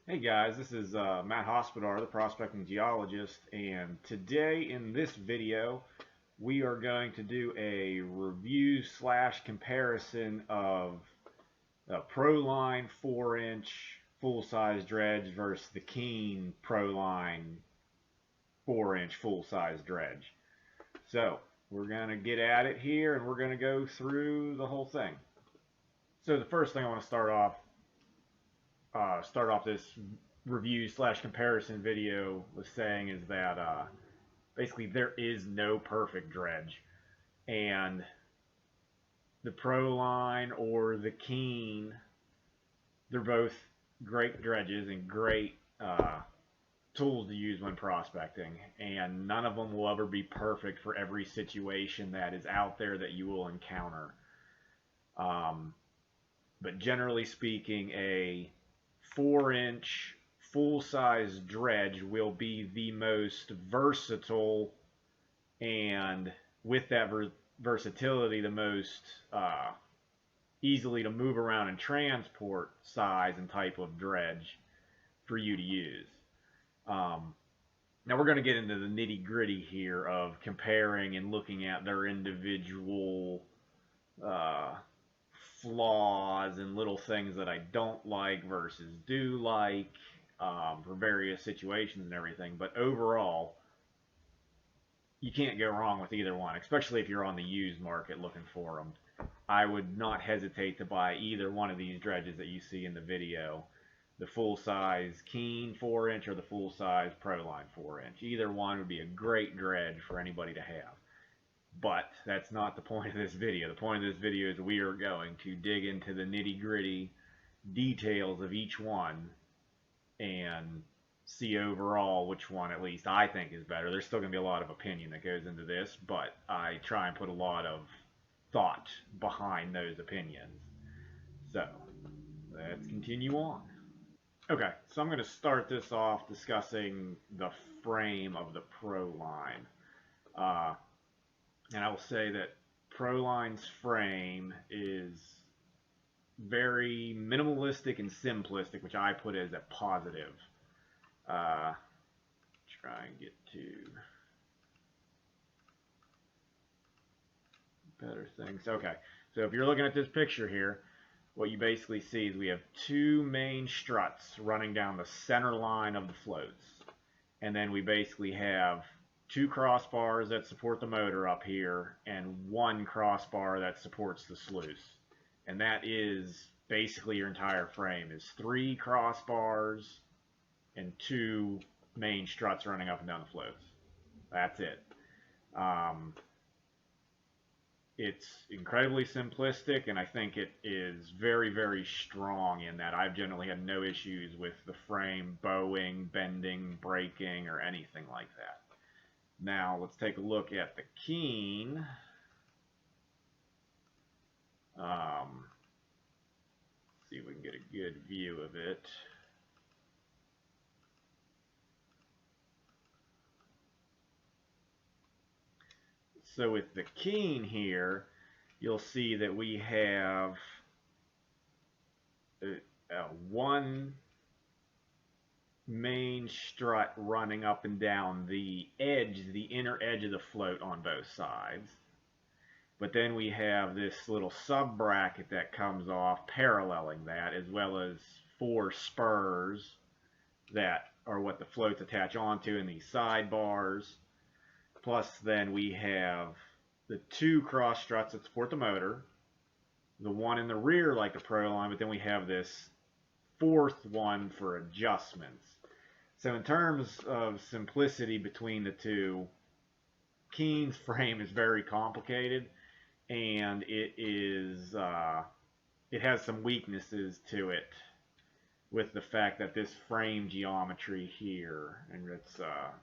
Hey guys, this is Matt Hospodar, the prospecting geologist, and today in this video we are going to do a review slash comparison of a Proline 4-inch full-size dredge versus the Keene Proline 4-inch full-size dredge. So we're going to get at it here and we're going to go through the whole thing. So the first thing I want to start off this review slash comparison video was saying is that basically there is no perfect dredge, and the Proline or the Keene, they're both great dredges and great tools to use when prospecting, and none of them will ever be perfect for every situation that is out there that you will encounter. But generally speaking, a 4-inch full-size dredge will be the most versatile, and with that versatility, the most easily to move around and transport size and type of dredge for you to use. Now we're going to get into the nitty-gritty here of comparing and looking at their individual flaws and little things that I don't like versus do like for various situations and everything. But overall, you can't go wrong with either one, especially if you're on the used market looking for them. I would not hesitate to buy either one of these dredges that you see in the video, the full-size Keene 4-inch or the full-size Proline 4-inch. Either one would be a great dredge for anybody to have. But that's not the point of this video. The point of this video is we are going to dig into the nitty-gritty details of each one and see overall which one at least I think is better. There's still going to be a lot of opinion that goes into this, but I try and put a lot of thought behind those opinions. So let's continue on. Okay, so I'm going to start this off discussing the frame of the Proline. And I will say that Proline's frame is very minimalistic and simplistic, which I put as a positive. Try and get to better things. Okay, so if you're looking at this picture here, what you basically see is we have two main struts running down the center line of the floats. And then we basically have two crossbars that support the motor up here and one crossbar that supports the sluice. And that is basically your entire frame, is 3 crossbars and 2 main struts running up and down the floats. That's it. It's incredibly simplistic, and I think it is very, very strong in that I've generally had no issues with the frame bowing, bending, breaking, or anything like that. Now let's take a look at the Keene. See if we can get a good view of it. So with the Keene here, you'll see that we have one main strut running up and down the edge, the inner edge of the float on both sides. But then we have this little sub bracket that comes off paralleling that, as well as 4 spurs that are what the floats attach onto in these sidebars. Plus then we have the 2 cross struts that support the motor, the one in the rear like the Proline, but then we have this 4th one for adjustments. So in terms of simplicity between the two, Keene's frame is very complicated, and it has some weaknesses to it with the fact that this frame geometry here, and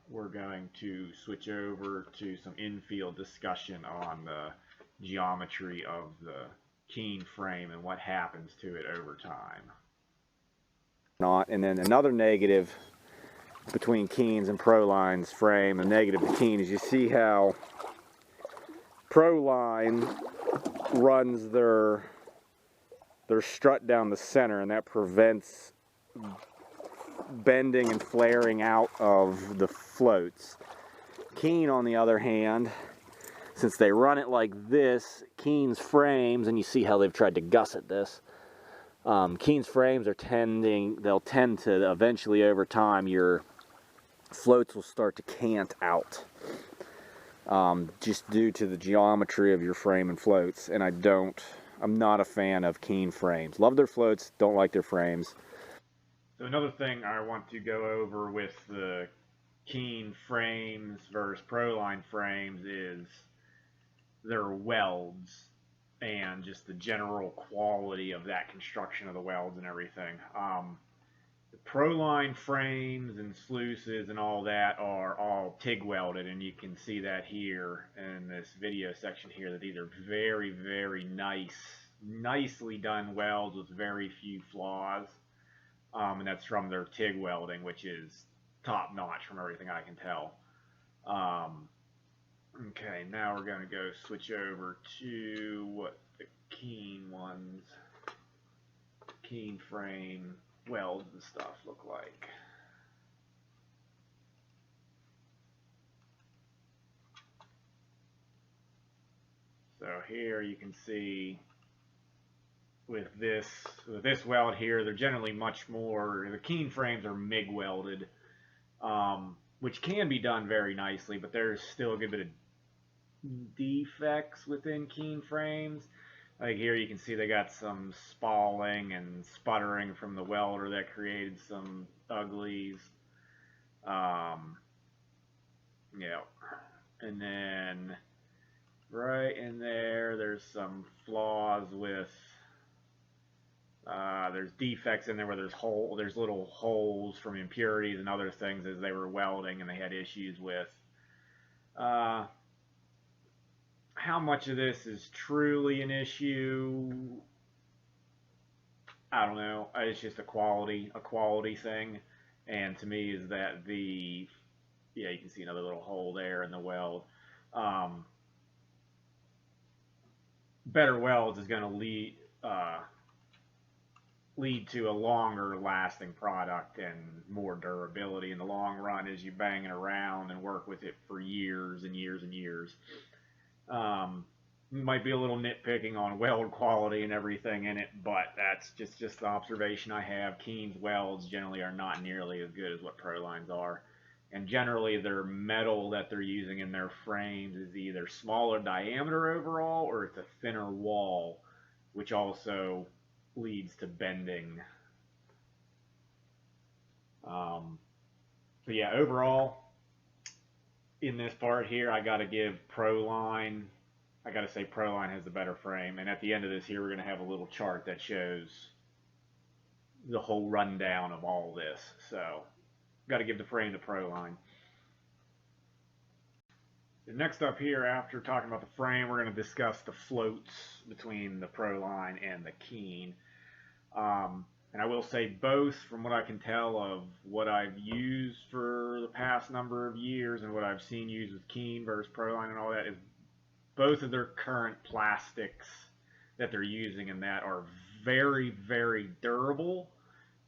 we're going to switch over to some in-field discussion on the geometry of the Keene frame and what happens to it over time. And then another negative between Keene's and Proline's frame, a negative to Keene, is you see how Proline runs their strut down the center, and that prevents bending and flaring out of the floats. Keene, on the other hand, since they run it like this, Keene's frames, and you see how they've tried to gusset this, Keene's frames are they'll tend to eventually, over time, your floats will start to cant out, just due to the geometry of your frame and floats. And I'm not a fan of Keene frames. Love their floats, don't like their frames. So another thing I want to go over with the Keene frames versus Proline frames is their welds and just the general quality of that construction of the welds and everything. The Proline frames and sluices and all that are all TIG welded, and you can see that here in this video section here, that these are very, very nicely done welds with very few flaws. And that's from their TIG welding, which is top notch from everything I can tell. Okay, now we're going to go switch over to what the Keene frame welds and stuff look like. So here you can see with this weld here, they're generally much more, the Keene frames are MIG welded, which can be done very nicely, but there's still a good bit of defects within Keene frames. Like here you can see they got some spalling and sputtering from the welder that created some uglies. Yeah, and then right in there, there's some flaws with there's defects in there where there's little holes from impurities and other things as they were welding, and they had issues with. How much of this is truly an issue? I don't know. It's just a quality thing, and to me is that yeah, you can see another little hole there in the weld. Better welds is going to lead to a longer lasting product and more durability in the long run as you bang it around and work with it for years and years and years. Might be a little nitpicking on weld quality and everything in it, but that's just the observation I have. Keene's welds generally are not nearly as good as what Proline's are, and generally their metal that they're using in their frames is either smaller diameter overall or it's a thinner wall, which also leads to bending. So yeah, overall, in this part here, I got to give Proline, I got to say Proline has the better frame. And at the end of this here, we're going to have a little chart that shows the whole rundown of all this. So, got to give the frame to Proline. Next up here, after talking about the frame, we're going to discuss the floats between the Proline and the Keene. And I will say both, from what I can tell of what I've used for the past number of years and what I've seen used with Keene versus Proline and all that, is both of their current plastics that they're using in that are very, very durable,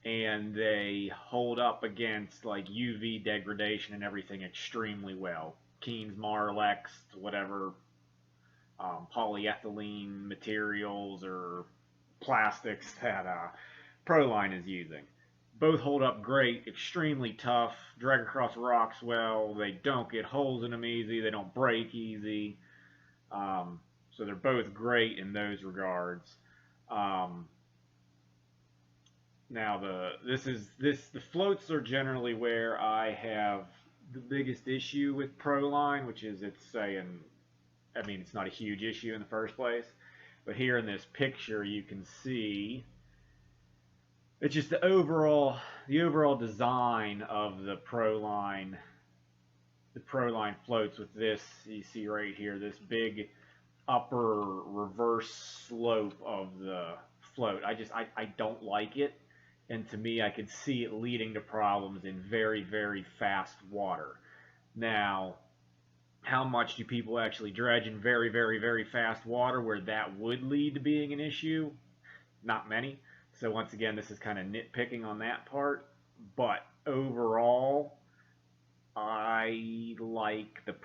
and they hold up against like UV degradation and everything extremely well. Keene's Marlex, whatever polyethylene materials or plastics that Proline is using. Both hold up great, extremely tough, drag across rocks well, they don't get holes in them easy, they don't break easy. So they're both great in those regards. Now the floats are generally where I have the biggest issue with Proline, which is it's not a huge issue in the first place, but here in this picture you can see it's just the overall design of the Proline floats with this, you see right here, this big upper reverse slope of the float. I don't like it, and to me I could see it leading to problems in very, very fast water. Now, how much do people actually dredge in very, very, very fast water where that would lead to being an issue? Not many. So once again, this is kind of nitpicking on that part, but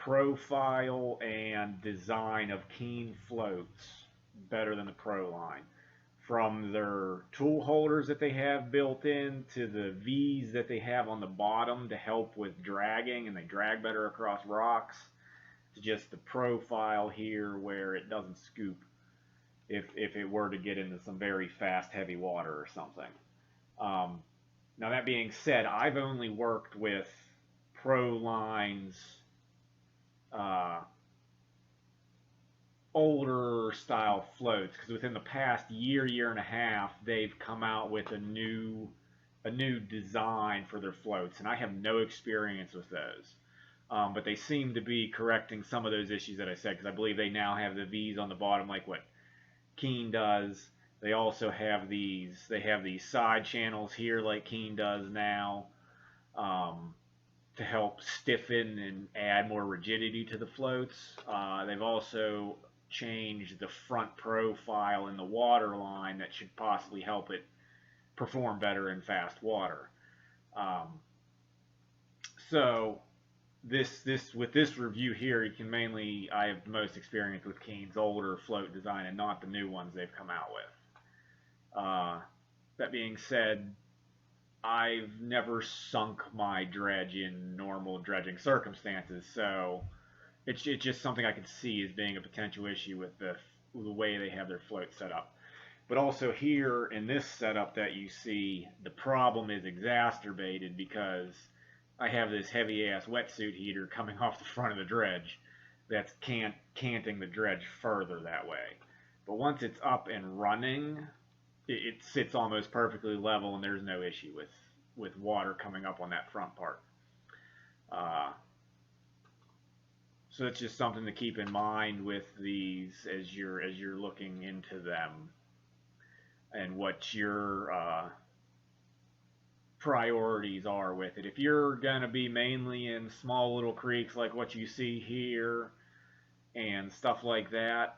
profile and design of Keene floats better than the Proline. From their tool holders that they have built in to the V's that they have on the bottom to help with dragging, and they drag better across rocks, to just the profile here where it doesn't scoop if it were to get into some very fast, heavy water or something. Now that being said, I've only worked with Proline's older style floats, because within the past year and a half, they've come out with a new design for their floats, and I have no experience with those. But they seem to be correcting some of those issues that I said, because I believe they now have the V's on the bottom like what Keene does. They also have these side channels here like Keene does now, to help stiffen and add more rigidity to the floats. They've also changed the front profile in the water line that should possibly help it perform better in fast water. So with this review here, you can I have the most experience with Keene's older float design and not the new ones they've come out with. That being said, I've never sunk my dredge in normal dredging circumstances, so it's just something I can see as being a potential issue with the way they have their float set up. But also here in this setup that you see, the problem is exacerbated because I have this heavy ass wetsuit heater coming off the front of the dredge that's canting the dredge further that way. But once it's up and running, it sits almost perfectly level, and there's no issue with water coming up on that front part. So it's just something to keep in mind with these as you're looking into them, and what your priorities are with it. If you're going to be mainly in small little creeks like what you see here and stuff like that,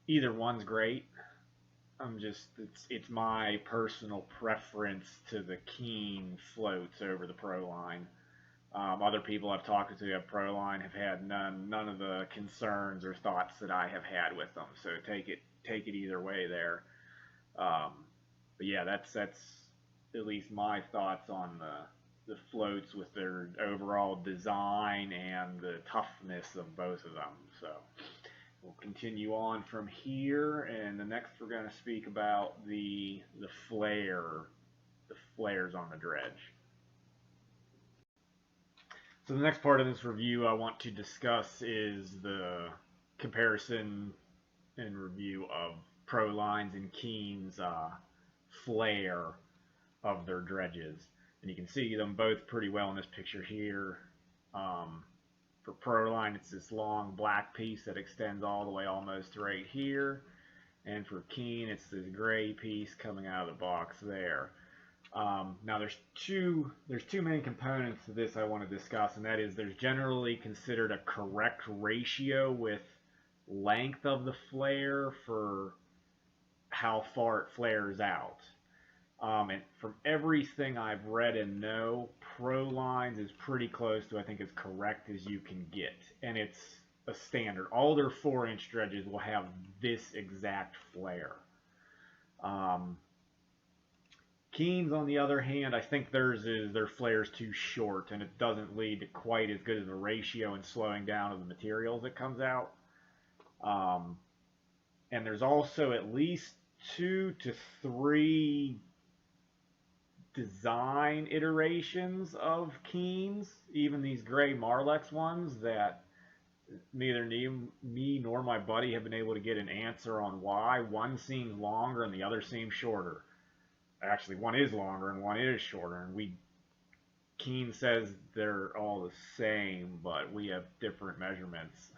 either one's great. It's my personal preference to the Keene floats over the Proline. Other people I've talked to who have Proline have had none of the concerns or thoughts that I have had with them. So take it either way there. But yeah, that's at least my thoughts on the floats with their overall design and the toughness of both of them. So we'll continue on from here, and the next we're going to speak about the flares on the dredge. So the next part of this review I want to discuss is the comparison and review of Proline's and Keene's flare of their dredges. And you can see them both pretty well in this picture here. For Proline, it's this long black piece that extends all the way almost right here. And for Keene, it's this gray piece coming out of the box there. Now there's two main components to this I want to discuss, and that is there's generally considered a correct ratio with length of the flare for how far it flares out. And from everything I've read and know, Proline's is pretty close to, I think, as correct as you can get. And it's a standard. All their 4-inch dredges will have this exact flare. Keene's, on the other hand, I think their flare's too short, and it doesn't lead to quite as good of a ratio in slowing down of the materials that comes out. And there's also at least 2 to 3 design iterations of Keene's, even these gray Marlex ones, that neither me nor my buddy have been able to get an answer on why. One seems longer and the other seems shorter. Actually, one is longer and one is shorter, and Keene says they're all the same, but we have different measurements.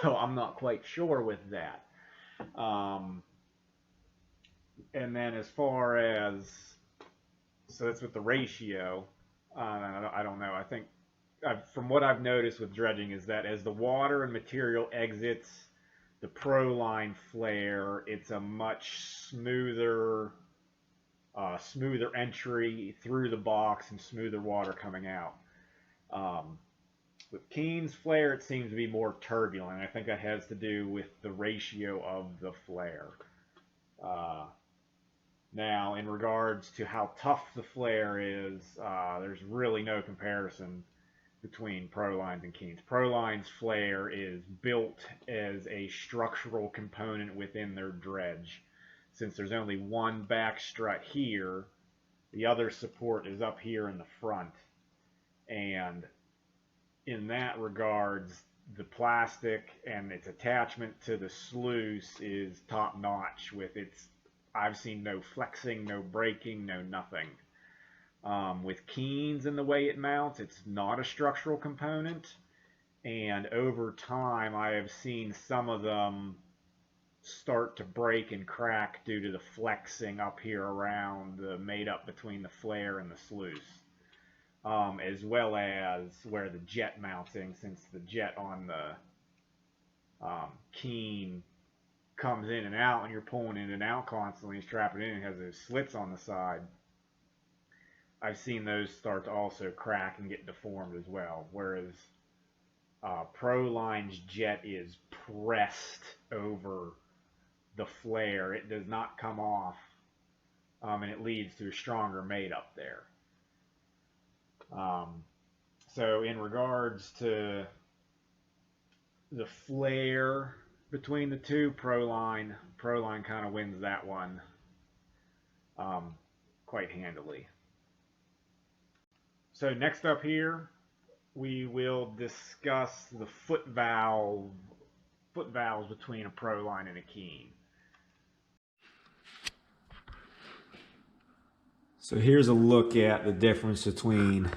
So I'm not quite sure with that. And then as far as, so that's with the ratio, I don't know. I think from what I've noticed with dredging is that as the water and material exits the Proline flare, it's a much smoother entry through the box and smoother water coming out. With Keene's flare, it seems to be more turbulent. I think that has to do with the ratio of the flare. Now, in regards to how tough the flare is, there's really no comparison between Proline's and Keene's. Proline's flare is built as a structural component within their dredge. Since there's only one back strut here, the other support is up here in the front. And in that regards, the plastic and its attachment to the sluice is top notch with its, I've seen no flexing, no breaking, no nothing. With Keene's and the way it mounts, it's not a structural component, and over time I have seen some of them start to break and crack due to the flexing up here around the made up between the flare and the sluice, as well as where the jet mounting, since the jet on the Keene comes in and out and you're pulling in and out constantly, strapping it in, it has those slits on the side. I've seen those start to also crack and get deformed as well, whereas Proline's jet is pressed over the flare. It does not come off, and it leads to a stronger made up there. So in regards to the flare between the two, Proline kind of wins that one quite handily. So next up here, we will discuss the foot valves between a Proline and a Keene. So here's a look at the difference between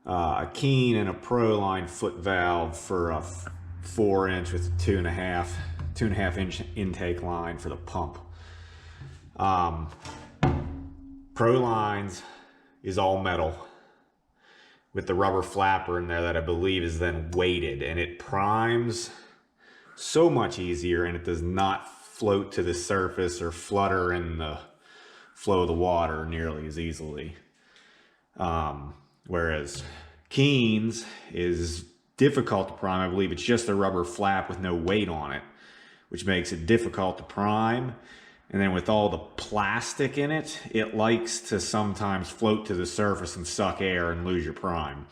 a Keene and a Proline foot valve for a 4-inch with a 2.5 inch intake line for the pump. Proline's is all metal with the rubber flapper in there that I believe is then weighted, and it primes so much easier, and it does not float to the surface or flutter in the flow of the water nearly as easily. Whereas Keene's is difficult to prime. I believe it's just a rubber flap with no weight on it, which makes it difficult to prime. And then with all the plastic in it, it likes to sometimes float to the surface and suck air and lose your prime.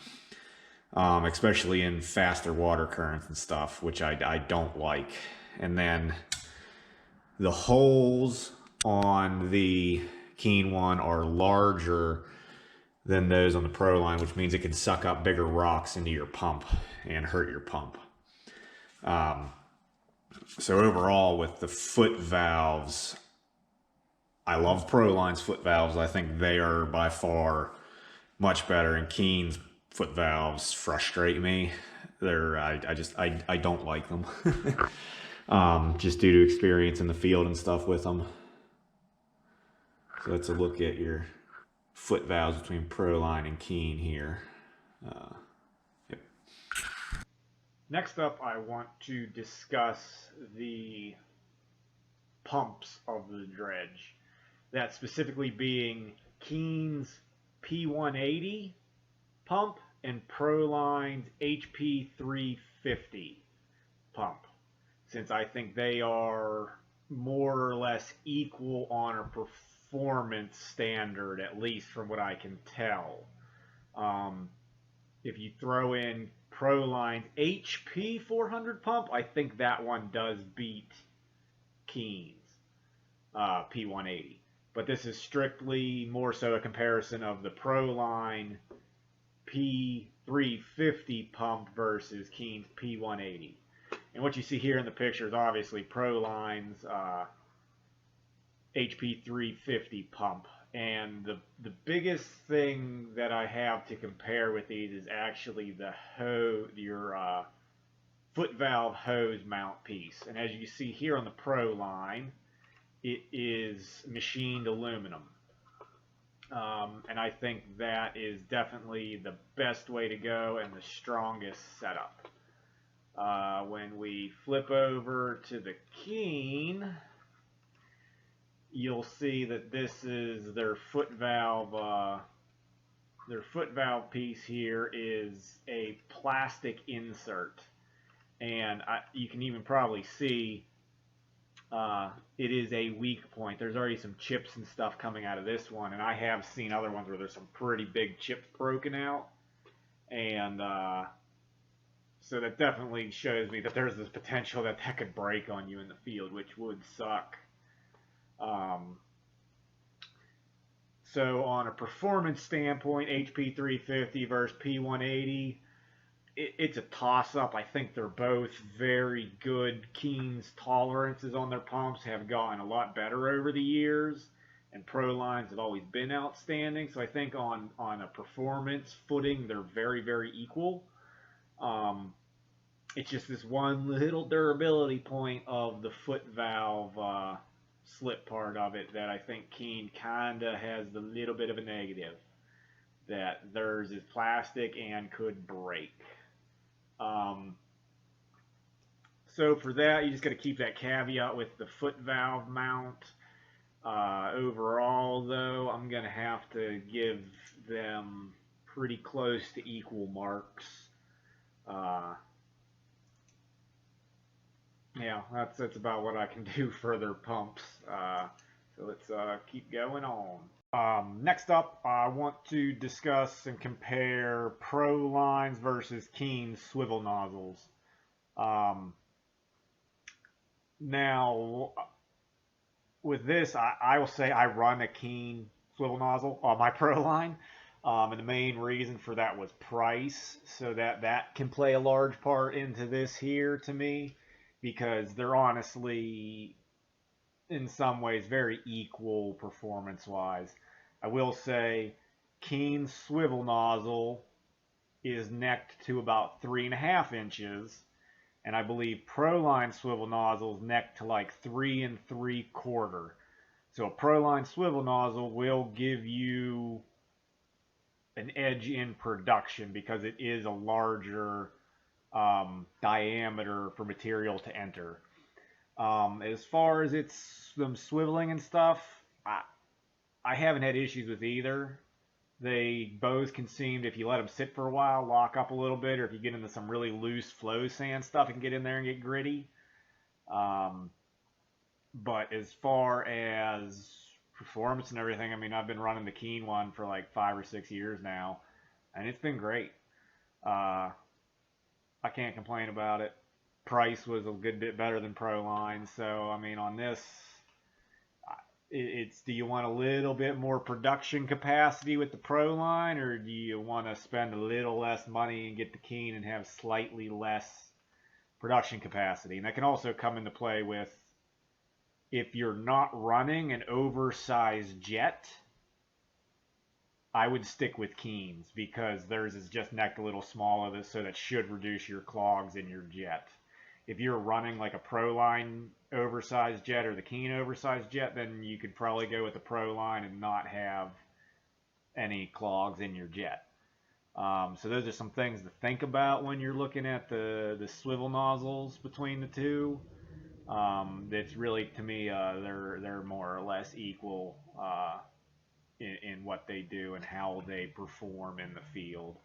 Especially in faster water currents and stuff, which I don't like. And then the holes on the Keene one are larger than those on the Proline, which means it can suck up bigger rocks into your pump and hurt your pump. So overall, with the foot valves, I love Proline's foot valves. I think they are by far much better, and Keene's foot valves frustrate me. I don't like them. Just due to experience in the field and stuff with them. So let's look at your foot valves between Proline and Keene here. Yep. Next up, I want to discuss the pumps of the dredge. That specifically being Keene's P180 pump and Proline's HP 350 pump, since I think they are more or less equal on a performance standard, at least from what I can tell. If you throw in Proline's HP 400 pump, I think that one does beat Keene's P180. But this is strictly more so a comparison of the Proline P350 pump versus Keene's P180. And what you see here in the picture is obviously Proline's HP 350 pump. And the biggest thing that I have to compare with these is actually the your foot valve hose mount piece. And as you see here on the Proline, it is machined aluminum. And I think that is definitely the best way to go and the strongest setup. When we flip over to the Keene, you'll see that this is their foot valve their foot valve piece here is a plastic insert, and you can even probably see it is a weak point. There's already some chips and stuff coming out of this one, and I have seen other ones where there's some pretty big chips broken out, and so that definitely shows me that there's this potential that that could break on you in the field, which would suck. So on a performance standpoint, HP 350 versus P180, it's a toss-up. I think they're both very good. Keene's tolerances on their pumps have gotten a lot better over the years, and Proline's have always been outstanding. So I think on a performance footing, they're very, very equal. It's just this one little durability point of the foot valve slip part of it that I think Keene kind of has the little bit of a negative, that theirs is plastic and could break. So for that, you just got to keep that caveat with the foot valve mount. Overall, though, I'm going to have to give them pretty close to equal marks. Yeah, that's about what I can do for their pumps. So let's keep going on. Next up, I want to discuss and compare Proline's versus Keene's swivel nozzles. Now, with this, I will say I run a Keene swivel nozzle on my Proline. And the main reason for that was price. So that can play a large part into this here to me, because they're honestly, in some ways, very equal performance-wise. I will say Keene's swivel nozzle is necked to about 3.5 inches, and I believe Proline swivel nozzle is necked to like 3 3/4. So a Proline swivel nozzle will give you an edge in production because it is a larger diameter for material to enter. As far as them swiveling and stuff, I haven't had issues with either. They both can seem, if you let them sit for a while, lock up a little bit, or if you get into some really loose flow sand stuff, it can get in there and get gritty. But as far as performance and everything, I mean, I've been running the Keene one for like 5 or 6 years now, and it's been great. I can't complain about it. Price was a good bit better than Proline, so I mean, on this, it's, do you want a little bit more production capacity with the Proline, or do you want to spend a little less money and get the Keene and have slightly less production capacity? And that can also come into play with, if you're not running an oversized jet, I would stick with Keene's, because theirs is just necked a little smaller, so that should reduce your clogs in your jet. If you're running like a Proline oversized jet or the Keene oversized jet, then you could probably go with the Proline and not have any clogs in your jet. So those are some things to think about when you're looking at the swivel nozzles between the two. It's really, to me, they're more or less equal in what they do and how they perform in the field.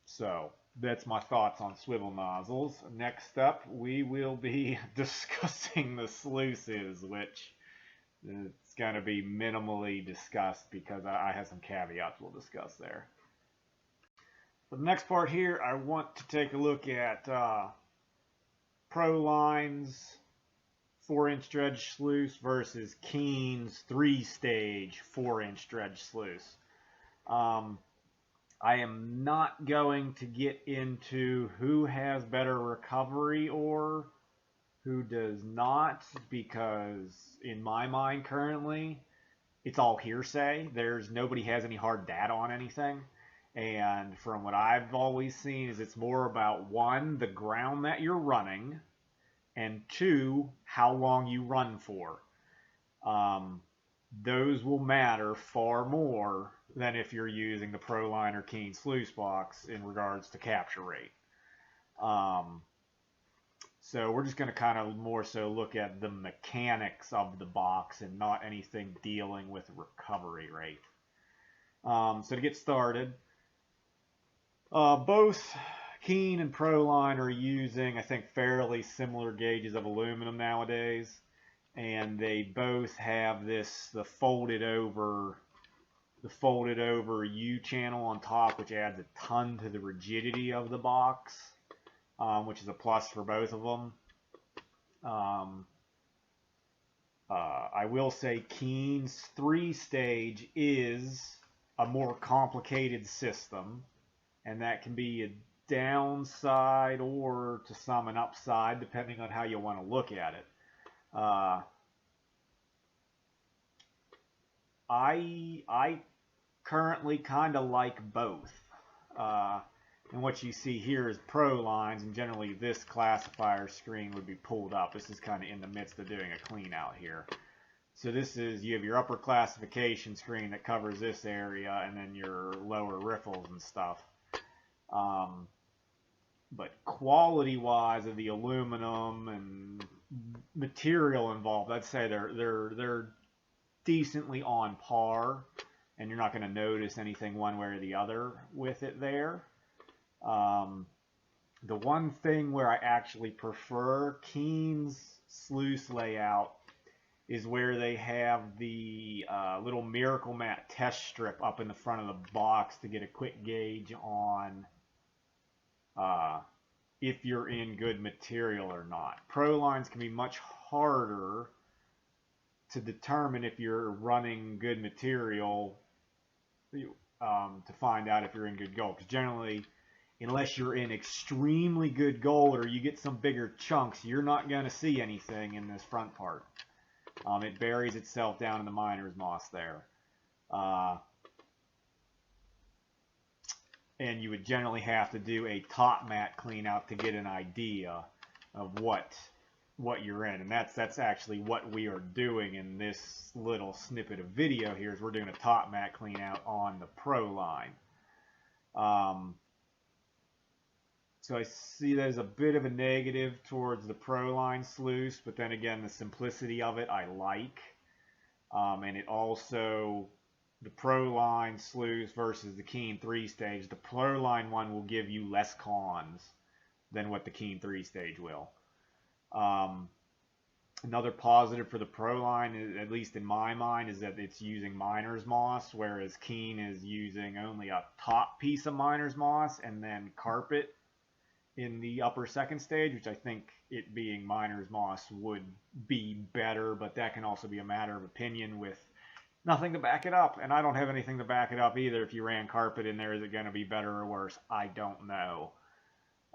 So that's my thoughts on swivel nozzles. Next up, we will be discussing the sluices, which it's going to be minimally discussed because I have some caveats we'll discuss there. For the next part here, I want to take a look at Proline's 4-inch dredge sluice versus Keene's 3-stage 4-inch dredge sluice. I am not going to get into who has better recovery or who does not, because in my mind currently, it's all hearsay. Nobody has any hard data on anything. And from what I've always seen is it's more about, one, the ground that you're running, and two, how long you run for. Those will matter far more than if you're using the Proline or Keene sluice box in regards to capture rate. So we're just going to kind of more so look at the mechanics of the box and not anything dealing with recovery rate. So to get started, both Keene and Proline are using, I think, fairly similar gauges of aluminum nowadays, and they both have the folded over U channel on top, which adds a ton to the rigidity of the box, which is a plus for both of them. I will say Keene's 3-stage is a more complicated system, and that can be a downside or to some an upside depending on how you want to look at it. I currently kind of like both. And what you see here is Prolines, and generally this classifier screen would be pulled up. This is kind of in the midst of doing a clean out here. So this is, you have your upper classification screen that covers this area, and then your lower riffles and stuff. But quality-wise of the aluminum and material involved, I'd say they're decently on par, and you're not going to notice anything one way or the other with it there. The one thing where I actually prefer Keene's sluice layout is where they have the little Miracle Mat test strip up in the front of the box to get a quick gauge on if you're in good material or not. Prolines can be much harder to determine if you're running good material to find out if you're in good gold. Because generally, unless you're in extremely good gold or you get some bigger chunks, you're not going to see anything in this front part. It buries itself down in the miner's moss there. And you would generally have to do a top mat clean out to get an idea of what you're in. And that's actually what we are doing in this little snippet of video here, is we're doing a top mat clean out on the Proline. So I see there's a bit of a negative towards the Proline sluice, but then again, the simplicity of it I like. And it also, the Proline sluice versus the Keene 3-stage, the Proline one will give you less cons than what the Keene 3-stage will. Another positive for the Proline, at least in my mind, is that it's using miner's moss, whereas Keene is using only a top piece of miner's moss and then carpet in the upper 2nd stage, which I think it being miner's moss would be better, but that can also be a matter of opinion with nothing to back it up, and I don't have anything to back it up either. If you ran carpet in there, is it going to be better or worse? I don't know.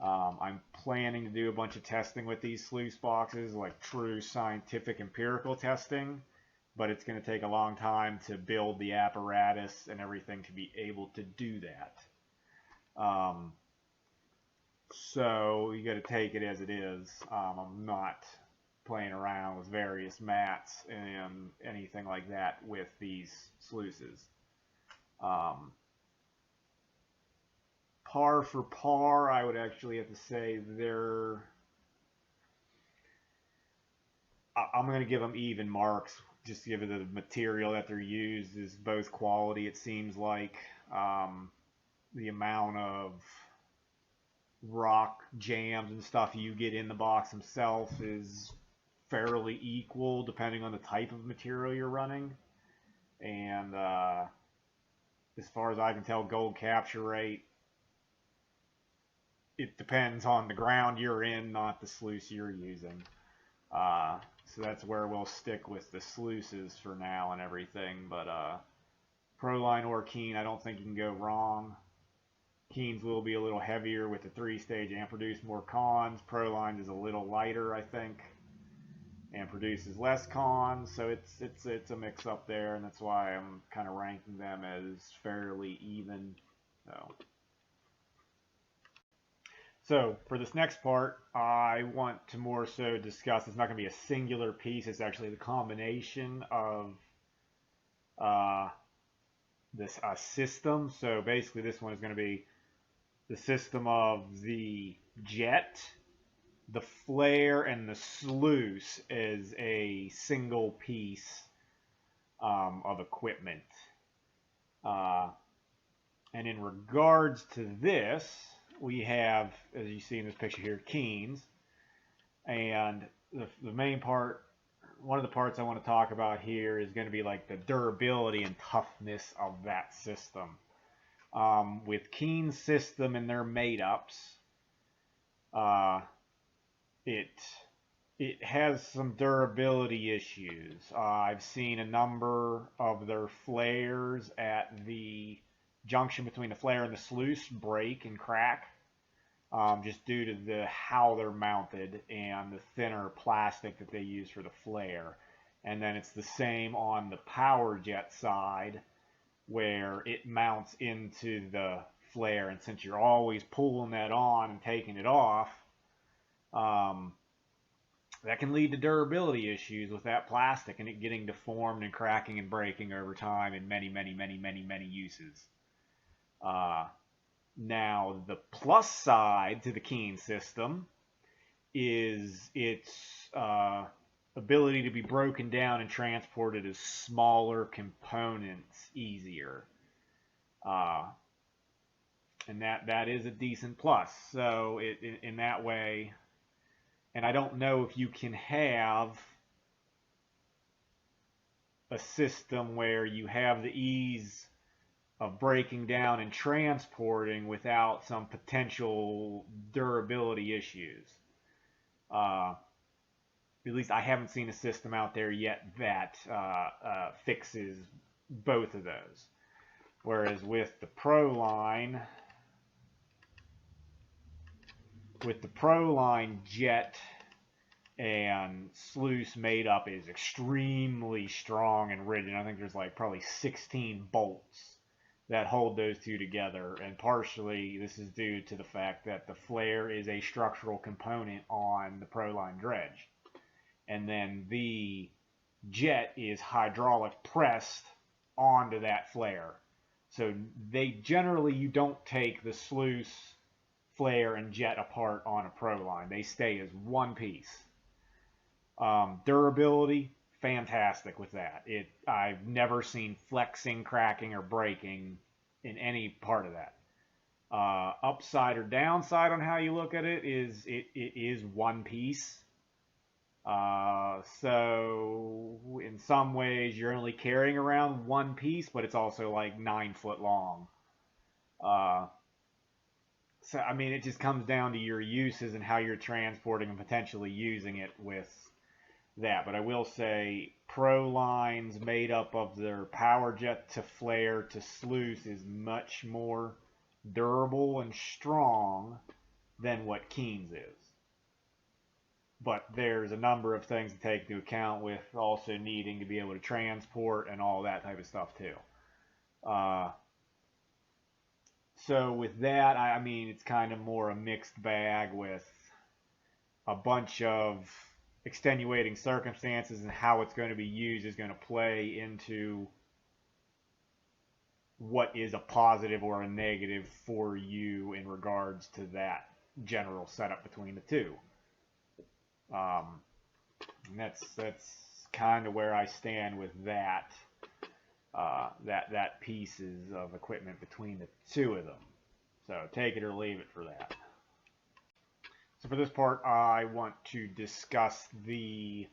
I'm planning to do a bunch of testing with these sluice boxes, like true scientific empirical testing, but it's going to take a long time to build the apparatus and everything to be able to do that. So you got to take it as it is. I'm not playing around with various mats and anything like that with these sluices. Par for par, I would actually have to say I'm going to give them even marks, just given the material that they're used is both quality, it seems like. The amount of rock jams and stuff you get in the box themselves is fairly equal depending on the type of material you're running. And as far as I can tell, gold capture rate, it depends on the ground you're in, not the sluice you're using. So that's where we'll stick with the sluices for now and everything. But Proline or Keene, I don't think you can go wrong. Keene's will be a little heavier with the 3-stage and produce more cons. Proline is a little lighter, I think, and produces less cons. So it's a mix up there, and that's why I'm kind of ranking them as fairly even. So for this next part, I want to more so discuss, it's not going to be a singular piece, it's actually the combination of this system. So basically this one is going to be the system of the jet, the flare, and the sluice as a single piece of equipment. And in regards to this, we have, as you see in this picture here, Keene's. And the main part, one of the parts I want to talk about here is going to be like the durability and toughness of that system. With Keene's system and their made-ups, it has some durability issues. I've seen a number of their flares at the junction between the flare and the sluice break and crack, just due to how they're mounted and the thinner plastic that they use for the flare. And then it's the same on the power jet side, where it mounts into the flare, and since you're always pulling that on and taking it off, that can lead to durability issues with that plastic and it getting deformed and cracking and breaking over time in many uses. Now, the plus side to the Keene system is its ability to be broken down and transported as smaller components easier. And that is a decent plus. So in that way, and I don't know if you can have a system where you have the ease of breaking down and transporting without some potential durability issues. At least I haven't seen a system out there yet that fixes both of those. Whereas with the Proline jet and sluice made up is extremely strong and rigid. I think there's like probably 16 bolts that hold those two together, and partially this is due to the fact that the flare is a structural component on the Proline dredge, and then the jet is hydraulic pressed onto that flare. So you don't take the sluice, flare, and jet apart on a Proline. They stay as one piece. Durability, fantastic with that. I've never seen flexing, cracking, or breaking in any part of that. Upside or downside on how you look at it is one piece. So in some ways you're only carrying around one piece, but it's also like 9 foot long. So I mean, it just comes down to your uses and how you're transporting and potentially using it with that. But I will say Proline's made up of their power jet to flare to sluice is much more durable and strong than what Keene's is. But there's a number of things to take into account with also needing to be able to transport and all that type of stuff too. So with that, I mean, it's kind of more a mixed bag with a bunch of extenuating circumstances, and how it's going to be used is going to play into what is a positive or a negative for you in regards to that general setup between the two. And that's kind of where I stand with that pieces of equipment between the two of them. So take it or leave it for that. So for this part, I want to discuss the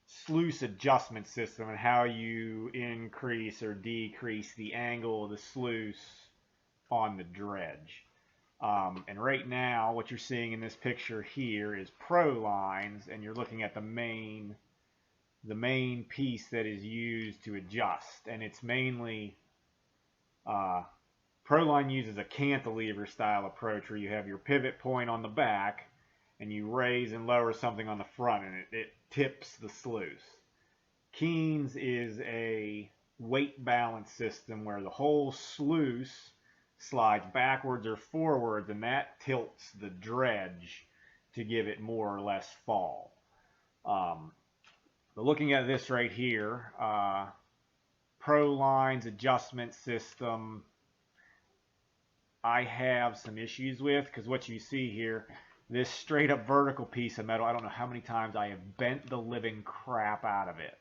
sluice adjustment system and how you increase or decrease the angle of the sluice on the dredge. And right now, what you're seeing in this picture here is Proline's, and you're looking at the main piece that is used to adjust, and it's mainly Proline uses a cantilever style approach where you have your pivot point on the back and you raise and lower something on the front, and it tips the sluice. Keene's is a weight balance system where the whole sluice slides backwards or forwards, and that tilts the dredge to give it more or less fall. But looking at this right here, Proline's adjustment system, I have some issues with, because what you see here, this straight up vertical piece of metal, I don't know how many times I have bent the living crap out of it.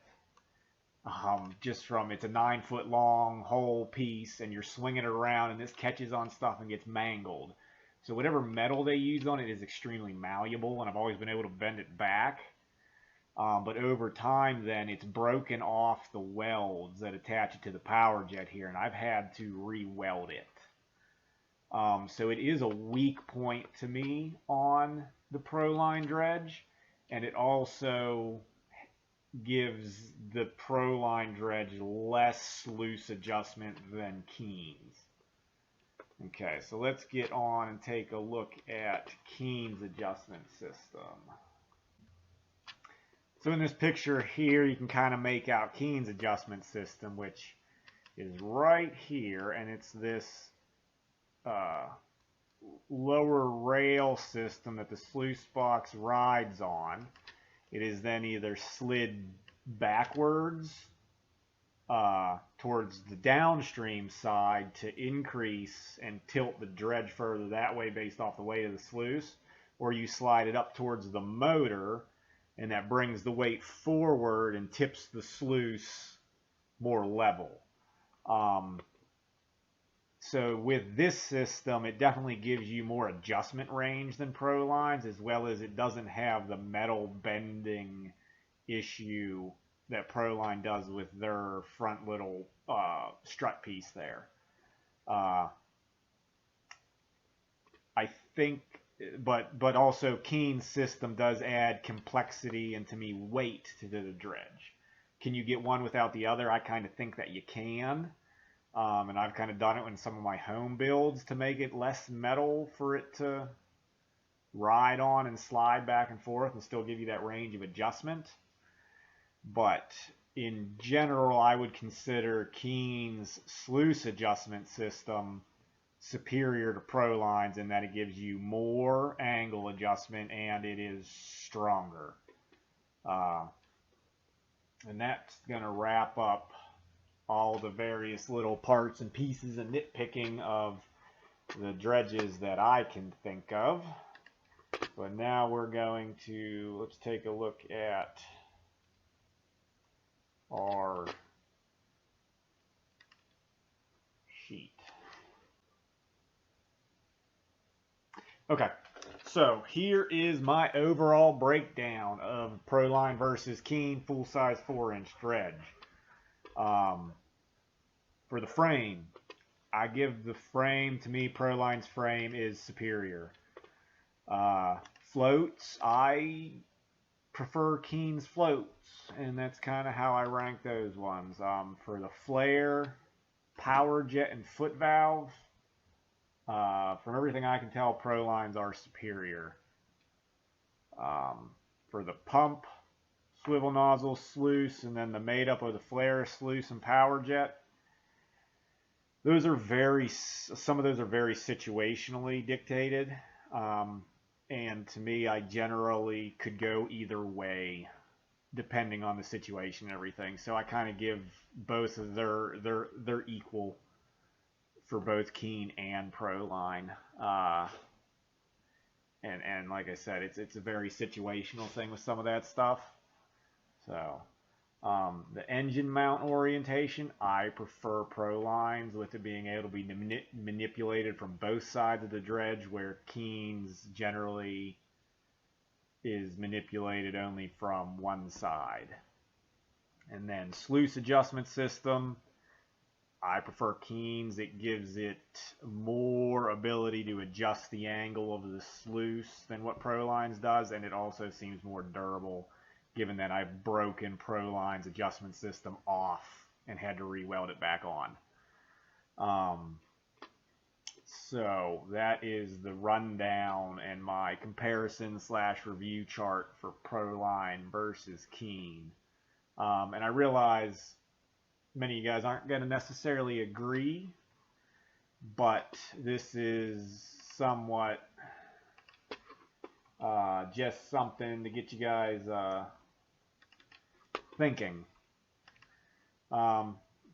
Just from, it's a 9 foot long whole piece and you're swinging it around and this catches on stuff and gets mangled. So whatever metal they use on it is extremely malleable, and I've always been able to bend it back. But over time then it's broken off the welds that attach it to the power jet here, and I've had to re-weld it. So it is a weak point to me on the Proline dredge, and it also gives the Proline dredge less sluice adjustment than Keene's. Okay, so let's get on and take a look at Keene's adjustment system. So in this picture here, you can kind of make out Keene's adjustment system, which is right here, and it's this lower rail system that the sluice box rides on. It is then either slid backwards towards the downstream side to increase and tilt the dredge further that way based off the weight of the sluice, or you slide it up towards the motor, and that brings the weight forward and tips the sluice more level. So with this system, it definitely gives you more adjustment range than Proline's, as well as it doesn't have the metal bending issue that Proline does with their front little strut piece there. I think, but also Keene's system does add complexity and, to me, weight to the dredge. Can you get one without the other? I kind of think that you can. And I've kind of done it in some of my home builds to make it less metal for it to ride on and slide back and forth and still give you that range of adjustment. But in general, I would consider Keene's sluice adjustment system superior to Proline's in that it gives you more angle adjustment and it is stronger. And that's going to wrap up all the various little parts and pieces and nitpicking of the dredges that I can think of. But now we're going to, let's take a look at our sheet. Okay, so here is my overall breakdown of Proline versus Keene full-size 4-inch dredge. For the frame, I give the frame, to me, Proline's frame is superior. Floats, I prefer Keene's floats, and that's kind of how I rank those ones. For the flare, power jet, and foot valve, from everything I can tell, Proline's are superior. For the pump, swivel nozzle, sluice, and then the made up of the flare, sluice, and power jet, those are some of those are very situationally dictated. And to me, I generally could go either way depending on the situation and everything. So I kind of give both of their equal for both Keene and Proline. And like I said, it's a very situational thing with some of that stuff. So the engine mount orientation, I prefer Proline's, with it being able to be manipulated from both sides of the dredge, where Keene's generally is manipulated only from one side. And then sluice adjustment system, I prefer Keene's. It gives it more ability to adjust the angle of the sluice than what Proline's does, and it also seems more durable, given that I've broken Proline's adjustment system off and had to re-weld it back on. So that is the rundown and my comparison / review chart for Proline versus Keene. And I realize many of you guys aren't going to necessarily agree, but this is somewhat just something to get you guys thinking.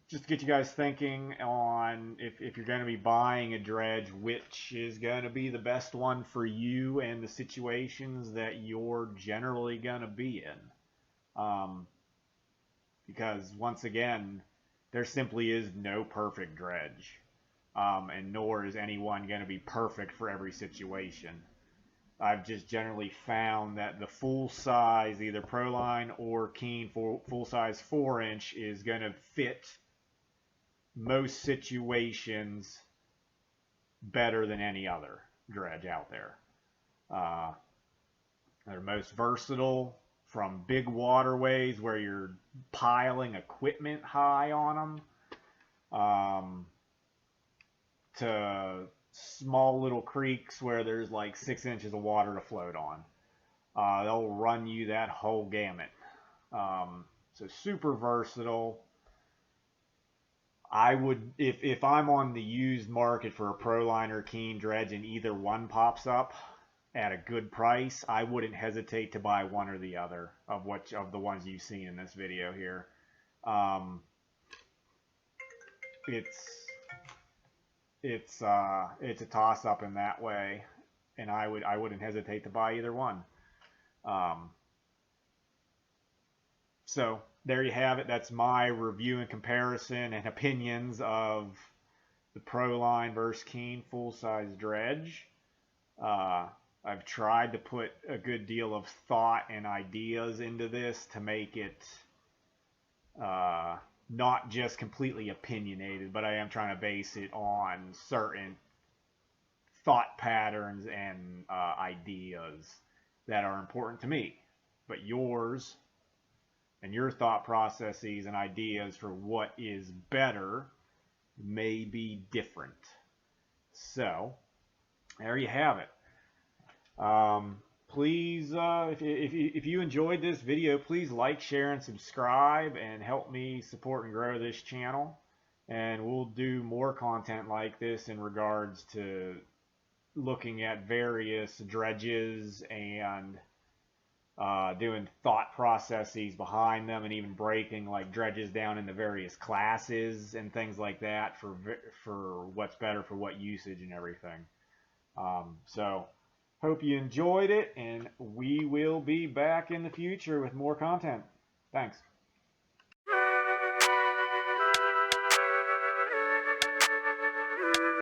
Just to get you guys thinking on if you're going to be buying a dredge, which is going to be the best one for you and the situations that you're generally going to be in. because once again, there simply is no perfect dredge, and nor is anyone going to be perfect for every situation. I've just generally found that the full size, either Proline or Keene full size 4-inch, is going to fit most situations better than any other dredge out there. They're most versatile, from big waterways where you're piling equipment high on them, to small little creeks where there's like 6 inches of water to float on. They'll run you that whole gamut. So super versatile. I would, if I'm on the used market for a Proline or Keene dredge and either one pops up at a good price, I wouldn't hesitate to buy one or the other of the ones you've seen in this video here. It's a toss up in that way, and I wouldn't hesitate to buy either one. So there you have it. That's my review and comparison and opinions of the Proline vs Keene full-size dredge. I've tried to put a good deal of thought and ideas into this to make it not just completely opinionated, but I am trying to base it on certain thought patterns and ideas that are important to me. But yours and your thought processes and ideas for what is better may be different. So there you have it. Please, if you enjoyed this video, please like, share, and subscribe, and help me support and grow this channel. And we'll do more content like this in regards to looking at various dredges and doing thought processes behind them, and even breaking like dredges down into various classes and things like that for what's better for what usage and everything. So hope you enjoyed it, and we will be back in the future with more content. Thanks.